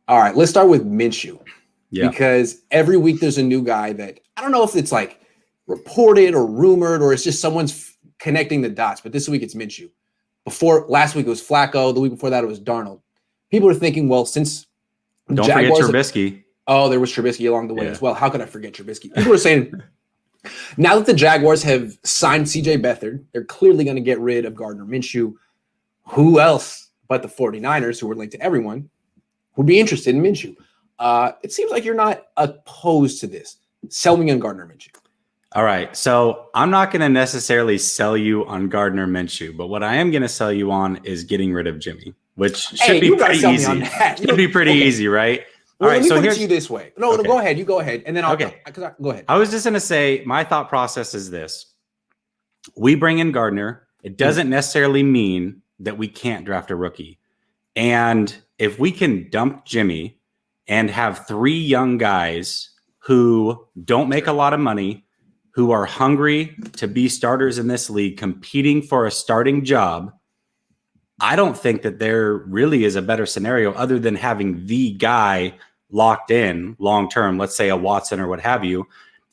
All right, let's start with Minshew. Yeah. Because every week there's a new guy that I don't know if it's like reported or rumored or it's just someone's connecting the dots. But this week it's Minshew. Last week it was Flacco. The week before that it was Darnold. People are thinking, well, since don't forget Trubisky. There was Trubisky along the way as well. How could I forget Trubisky? People are saying now that the Jaguars have signed CJ Beathard, they're clearly going to get rid of Gardner Minshew. Who else but the 49ers, who were linked to everyone, would be interested in Minshew? It seems like you're not opposed to this. Sell me on Gardner Minshew. All right. So I'm not going to necessarily sell you on Gardner Minshew, but what I am going to sell you on is getting rid of Jimmy, which should be pretty easy. Should be pretty easy, right? Well, all right. So let me put it to you this way. No, go ahead. You go ahead. And then I'll go ahead. I was just going to say my thought process is this. We bring in Gardner. It doesn't necessarily mean that we can't draft a rookie. And if we can dump Jimmy and have 3 young guys who don't make a lot of money, who are hungry to be starters in this league, competing for a starting job, I don't think that there really is a better scenario other than having the guy locked in long-term, let's say a Watson or what have you.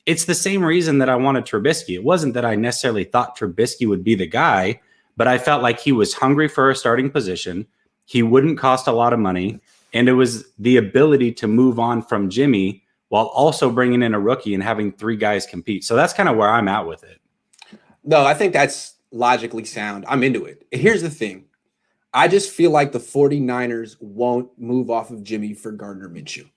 It's the same reason that I wanted Trubisky. It wasn't that I necessarily thought Trubisky would be the guy, but I felt like he was hungry for a starting position. He wouldn't cost a lot of money. And it was the ability to move on from Jimmy while also bringing in a rookie and having 3 guys compete. So that's kind of where I'm at with it. No, I think that's logically sound. I'm into it. Here's the thing. I just feel like the 49ers won't move off of Jimmy for Gardner Minshew.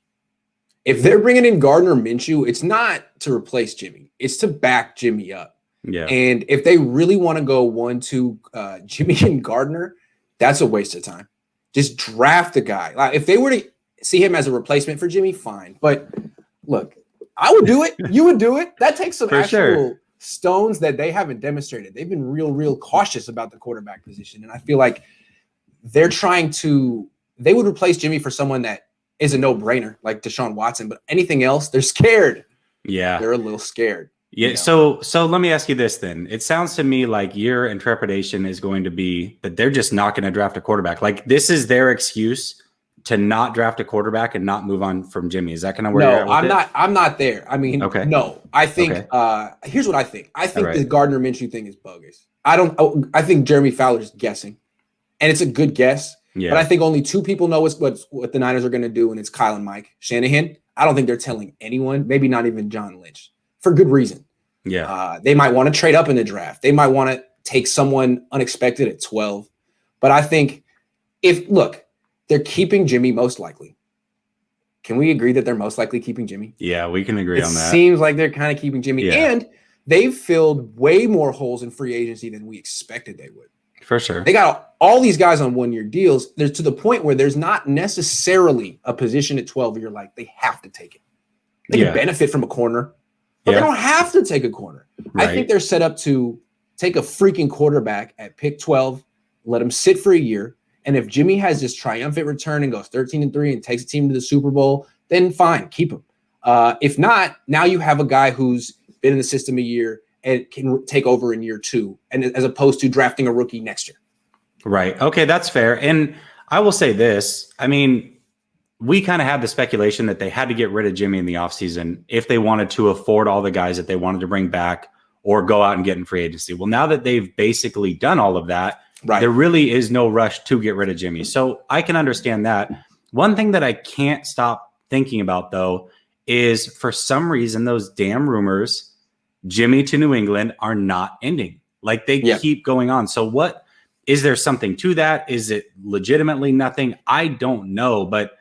If they're bringing in Gardner Minshew, it's not to replace Jimmy. It's to back Jimmy up. Yeah. And if they really want to go 1-2 Jimmy and Gardner, that's a waste of time. Just draft a guy. Like if they were to see him as a replacement for Jimmy, fine. But look, I would do it. You would do it. That takes some actual stones that they haven't demonstrated. They've been real cautious about the quarterback position. And I feel like they would replace Jimmy for someone that is a no-brainer, like Deshaun Watson. But anything else, they're scared. Yeah. They're a little scared. Yeah. You know? So let me ask you this then. It sounds to me like your interpretation is going to be that they're just not going to draft a quarterback. Like this is their excuse to not draft a quarterback and not move on from Jimmy. Is that kind of where you're at with it? I'm not there. I mean, no. I think here's what I think. I think the Gardner Minshew thing is bogus. I think Jeremy Fowler's guessing. And it's a good guess. Yeah. But I think only 2 people know what the Niners are going to do, and it's Kyle and Mike. Shanahan, I don't think they're telling anyone, maybe not even John Lynch, for good reason. Yeah. They might want to trade up in the draft. They might want to take someone unexpected at 12. But I think they're keeping Jimmy most likely. Can we agree that they're most likely keeping Jimmy? Yeah, we can agree on that. It seems like they're kind of keeping Jimmy. Yeah. And they've filled way more holes in free agency than we expected they would. For sure. They got all these guys on 1-year deals. There's to the point where there's not necessarily a position at 12 where you're like, they have to take it. They can benefit from a corner, but they don't have to take a corner. Right. I think they're set up to take a freaking quarterback at pick 12, let him sit for a year. And if Jimmy has this triumphant return and goes 13-3 and takes a team to the Super Bowl, then fine, keep him. If not, now you have a guy who's been in the system a year and can take over in year 2, and as opposed to drafting a rookie next year. Right. Okay, that's fair. And I will say this. I mean, we kind of had the speculation that they had to get rid of Jimmy in the offseason if they wanted to afford all the guys that they wanted to bring back or go out and get in free agency. Well, now that they've basically done all of that, there really is no rush to get rid of Jimmy. So I can understand that. One thing that I can't stop thinking about, though, is for some reason those damn rumors Jimmy to New England are not ending. Like they keep going on. So what is there something to that? Is it legitimately nothing? I don't know, but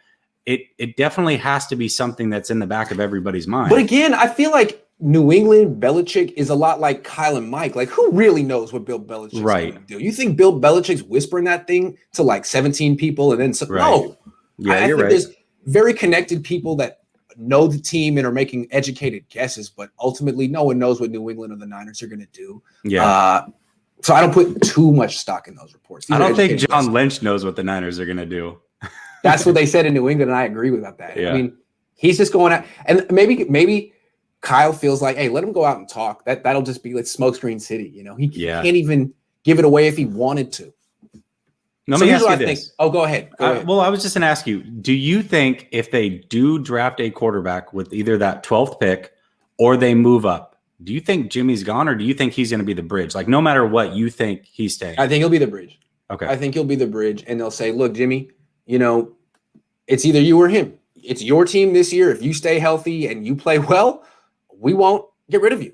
it definitely has to be something that's in the back of everybody's mind. But again, I feel like New England Belichick is a lot like Kyle and Mike. Like who really knows what Bill Belichick's going to do? You think Bill Belichick's whispering that thing to like 17 people and then no. Yeah, I think there's very connected people that know the team and are making educated guesses, but ultimately no one knows what New England or the Niners are going to do. Yeah. So I don't put too much stock in those reports. I don't think John Lynch knows what the Niners are going to do. That's what they said in New England, and I agree with that. Yeah. I mean, he's just going out, and maybe Kyle feels like, hey, let him go out and talk. That'll just be like smokescreen city. You know, he can't even give it away if he wanted to. Let me ask you this. Oh, go ahead. Well, I was just going to ask you, do you think if they do draft a quarterback with either that 12th pick or they move up, do you think Jimmy's gone or do you think he's going to be the bridge? Like, no matter what, you think he's staying? I think he'll be the bridge. Okay. I think he'll be the bridge. And they'll say, look, Jimmy, it's either you or him. It's your team this year. If you stay healthy and you play well, we won't get rid of you.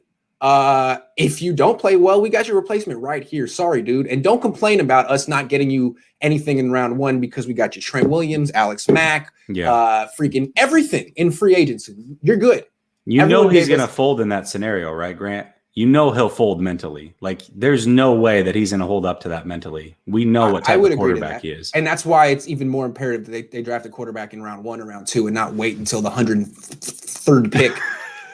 If you don't play well, we got your replacement right here. Sorry, dude. And don't complain about us not getting you anything in round 1 because we got you Trent Williams, Alex Mack, freaking everything in free agency. You're good. Everyone he's going to fold in that scenario, right, Grant? He'll fold mentally. Like, there's no way that he's going to hold up to that mentally. We know what type of quarterback he is. And that's why it's even more imperative that they draft a quarterback in round 1 or round 2 and not wait until the 103rd pick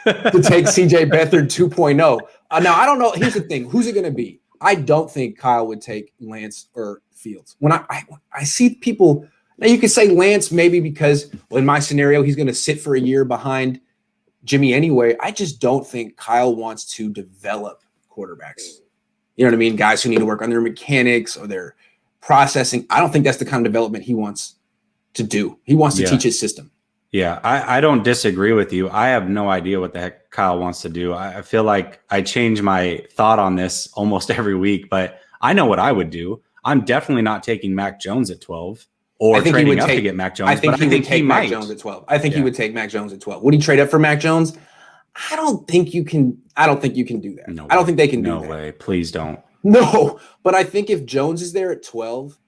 to take CJ Beathard 2.0. Now, I don't know. Here's the thing. Who's it going to be? I don't think Kyle would take Lance or Fields. When I see people, now you could say Lance maybe because, well, in my scenario, he's going to sit for a year behind Jimmy anyway. I just don't think Kyle wants to develop quarterbacks. You know what I mean? Guys who need to work on their mechanics or their processing. I don't think that's the kind of development he wants to do. He wants to teach his system. Yeah, I don't disagree with you. I have no idea what the heck Kyle wants to do. I feel like I change my thought on this almost every week, but I know what I would do. I'm definitely not taking Mac Jones at 12 or trading up to get Mac Jones. I think he would take Mac Jones at 12. I think he would take Mac Jones at 12. Would he trade up for Mac Jones? I don't think you can do that. No I don't think they can do that. No way. Please don't. No, but I think if Jones is there at 12,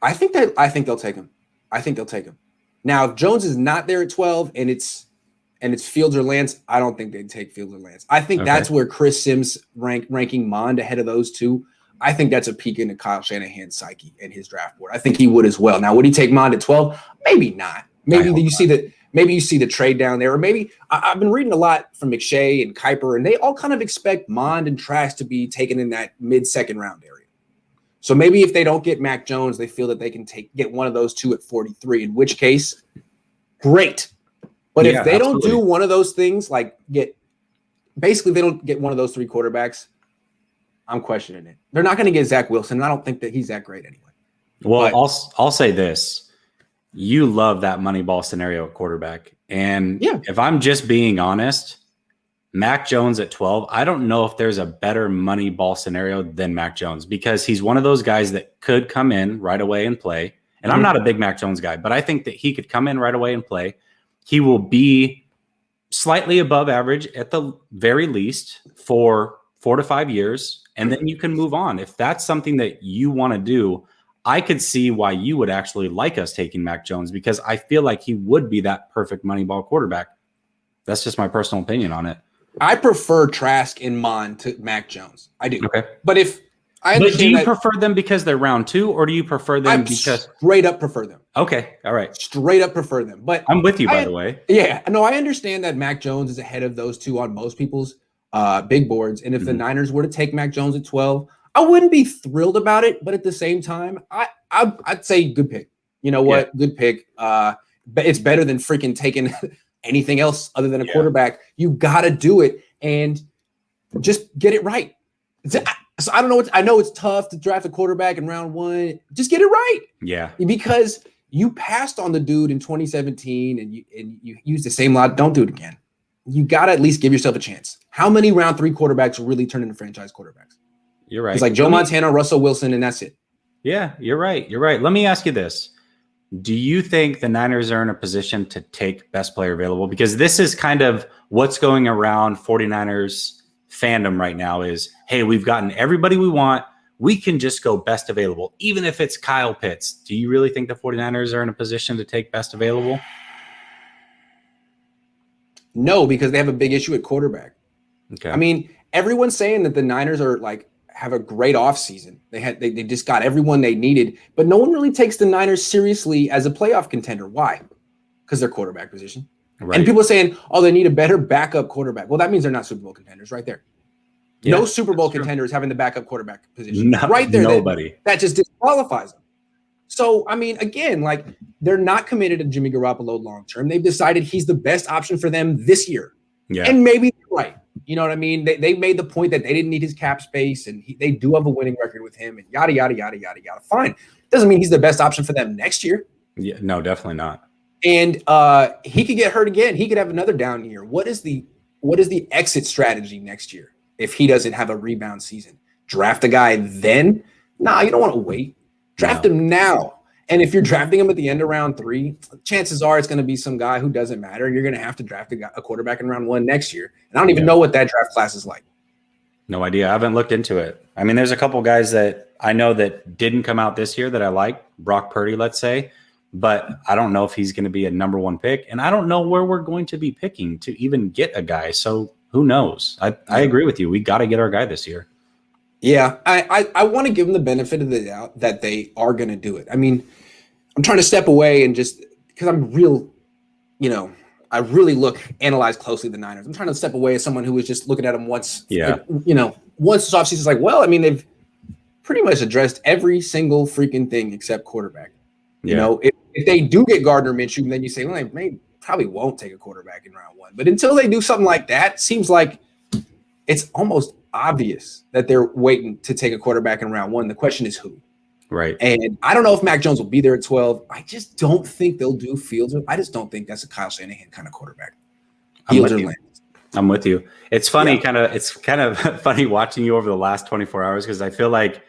I think they'll take him. I think they'll take him. Now, if Jones is not there at 12 and it's Fields or Lance, I don't think they'd take Fields or Lance. I think that's where Chris Sims ranking Mond ahead of those two. I think that's a peek into Kyle Shanahan's psyche and his draft board. I think he would as well. Now, would he take Mond at 12? Maybe not. Maybe you see the trade down there, or maybe I've been reading a lot from McShay and Kuiper, and they all kind of expect Mond and Trask to be taken in that mid-second round area. So maybe if they don't get Mac Jones, they feel that they can get one of those two at 43, in which case, great. But if they don't do one of those things, like they don't get one of those 3 quarterbacks, I'm questioning it. They're not going to get Zach Wilson. And I don't think that he's that great anyway. Well, I'll say this. You love that money ball scenario at quarterback. And if I'm just being honest, Mac Jones at 12, I don't know if there's a better money ball scenario than Mac Jones, because he's one of those guys that could come in right away and play. And I'm not a big Mac Jones guy, but I think that he could come in right away and play. He will be slightly above average at the very least for 4 to 5 years, and then you can move on. If that's something that you want to do, I could see why you would actually like us taking Mac Jones, because I feel like he would be that perfect money ball quarterback. That's just my personal opinion on it. I prefer Trask and Mond to Mac Jones. I do. Okay. But do you prefer them because they're round 2, or do you prefer them because straight up prefer them? Okay. All right. Straight up prefer them. But I'm with you, by the way. Yeah. No, I understand that Mac Jones is ahead of those two on most people's big boards. And if the Niners were to take Mac Jones at 12, I wouldn't be thrilled about it. But at the same time, I'd say good pick. You know what? Yeah. Good pick. But it's better than freaking taking anything else other than a quarterback. You got to do it and just get it right. So I don't know. I know it's tough to draft a quarterback in round 1. Just get it right. Yeah. Because you passed on the dude in 2017 and you used the same lot. Don't do it again. You got to at least give yourself a chance. How many round 3 quarterbacks really turn into franchise quarterbacks? You're right. It's like Joe Montana, Russell Wilson, and that's it. Yeah, you're right. You're right. Let me ask you this. Do you think the Niners are in a position to take best player available? Because this is kind of what's going around 49ers fandom right now is, hey, we've gotten everybody we want. We can just go best available, even if it's Kyle Pitts. Do you really think the 49ers are in a position to take best available? No, because they have a big issue at quarterback. Okay. I mean, everyone's saying that the Niners are have a great offseason. They just got everyone they needed, but no one really takes the Niners seriously as a playoff contender. Why? Because their quarterback position. Right. And people are saying, oh, they need a better backup quarterback. Well, that means they're not Super Bowl contenders right there. Yeah, no Super Bowl contenders having the backup quarterback position. Right there. Nobody. That just disqualifies them. So, I mean, again, they're not committed to Jimmy Garoppolo long-term. They've decided he's the best option for them this year. Yeah. And maybe they're right. You know what I mean? They made the point that they didn't need his cap space, and they do have a winning record with him, and yada, yada, yada, yada, yada. Fine. Doesn't mean he's the best option for them next year. Yeah, no, definitely not. And he could get hurt again. He could have another down year. What is the exit strategy next year if he doesn't have a rebound season? Draft a guy then? Nah, you don't want to wait. Draft him now. And if you're drafting him at the end of round 3, chances are it's going to be some guy who doesn't matter. You're going to have to draft a quarterback in round 1 next year. And I don't even know what that draft class is like. No idea. I haven't looked into it. I mean, there's a couple guys that I know that didn't come out this year that I like. Brock Purdy, let's say. But I don't know if he's going to be a number 1 pick. And I don't know where we're going to be picking to even get a guy. So who knows? I agree with you. We got to get our guy this year. Yeah, I want to give them the benefit of the doubt that they are going to do it. I mean, I'm trying to step away and just because I'm real, I really analyze closely the Niners. I'm trying to step away as someone who was just looking at them once. Yeah. Once this offseason is like, well, I mean, they've pretty much addressed every single freaking thing except quarterback. Yeah. If they do get Gardner Minshew, then you say, well, they probably won't take a quarterback in round 1. But until they do something like that, it seems like it's almost obvious that they're waiting to take a quarterback in round 1. The question is who. Right. And I don't know if Mac Jones will be there at 12. I just don't think they'll do Fields. I just don't think that's a Kyle Shanahan kind of quarterback. Fields or Lance. I'm with you. It's funny, it's kind of funny watching you over the last 24 hours because I feel like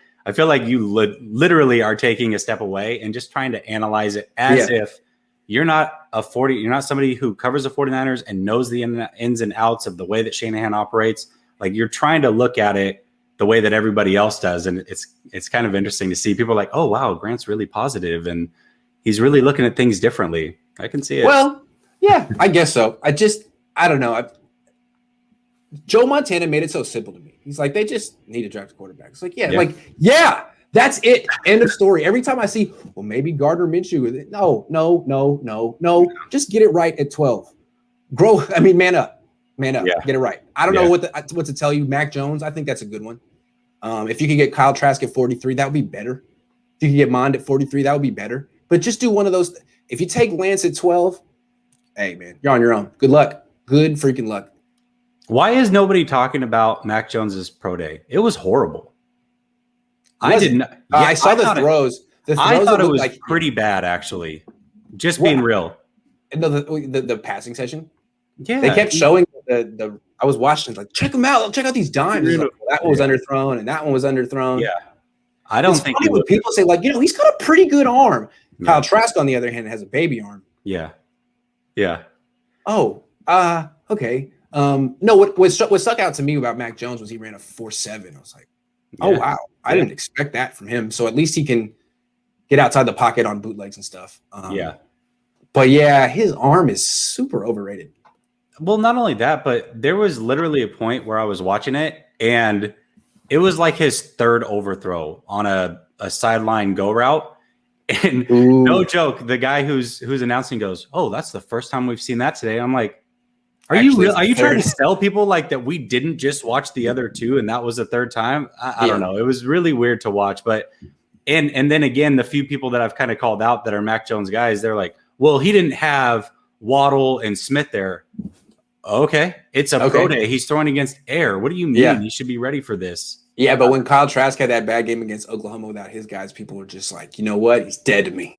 you literally are taking a step away and just trying to analyze it as if you're not somebody who covers the 49ers and knows the ins and outs of the way that Shanahan operates. Like you're trying to look at it the way that everybody else does. And it's kind of interesting to see people like, oh, wow, Grant's really positive and he's really looking at things differently. I can see it. Well, yeah, I guess so. I don't know. Joe Montana made it so simple to me. He's like, they just need to draft a quarterback. It's like, that's it. End of story. Every time I see, well, maybe Gardner Minshew. No. Just get it right at 12. Man up. Get it right. I don't know what to tell you. Mac Jones, I think that's a good one. If you could get Kyle Trask at 43, that would be better. If you could get Mond at 43, that would be better. But just do one of those. If you take Lance at 12, hey, man, you're on your own. Good luck. Good freaking luck. Why is nobody talking about Mac Jones's pro day? It was horrible. I didn't. I saw the throws. I thought it was pretty bad, actually. Just being real. No, the passing session. Yeah, they kept showing the. I was watching, like, check them out. Check out these dimes. Like, that one was underthrown, and that one was underthrown. Yeah, I don't think when people say like, he's got a pretty good arm. Yeah. Kyle Trask, on the other hand, has a baby arm. Yeah. Oh, okay. No, what stuck out to me about Mac Jones was he ran a 4.7. I was like, oh wow, I didn't expect that from him. So at least he can get outside the pocket on bootlegs and stuff. But his arm is super overrated. Well, not only that, but there was literally a point where I was watching it and it was like his third overthrow on a sideline go route. And no joke, the guy who's announcing goes, oh, that's the first time we've seen that today. I'm like, are you trying to tell people like that we didn't just watch the other two and that was the third time? I don't know. It was really weird to watch. But and then again, the few people that I've kind of called out that are Mac Jones guys, they're like, well, he didn't have Waddle and Smith there. Okay. It's a pro day. He's throwing against air. What do you mean? Yeah. He should be ready for this. Yeah, but when Kyle Trask had that bad game against Oklahoma without his guys, people were just like, you know what? He's dead to me.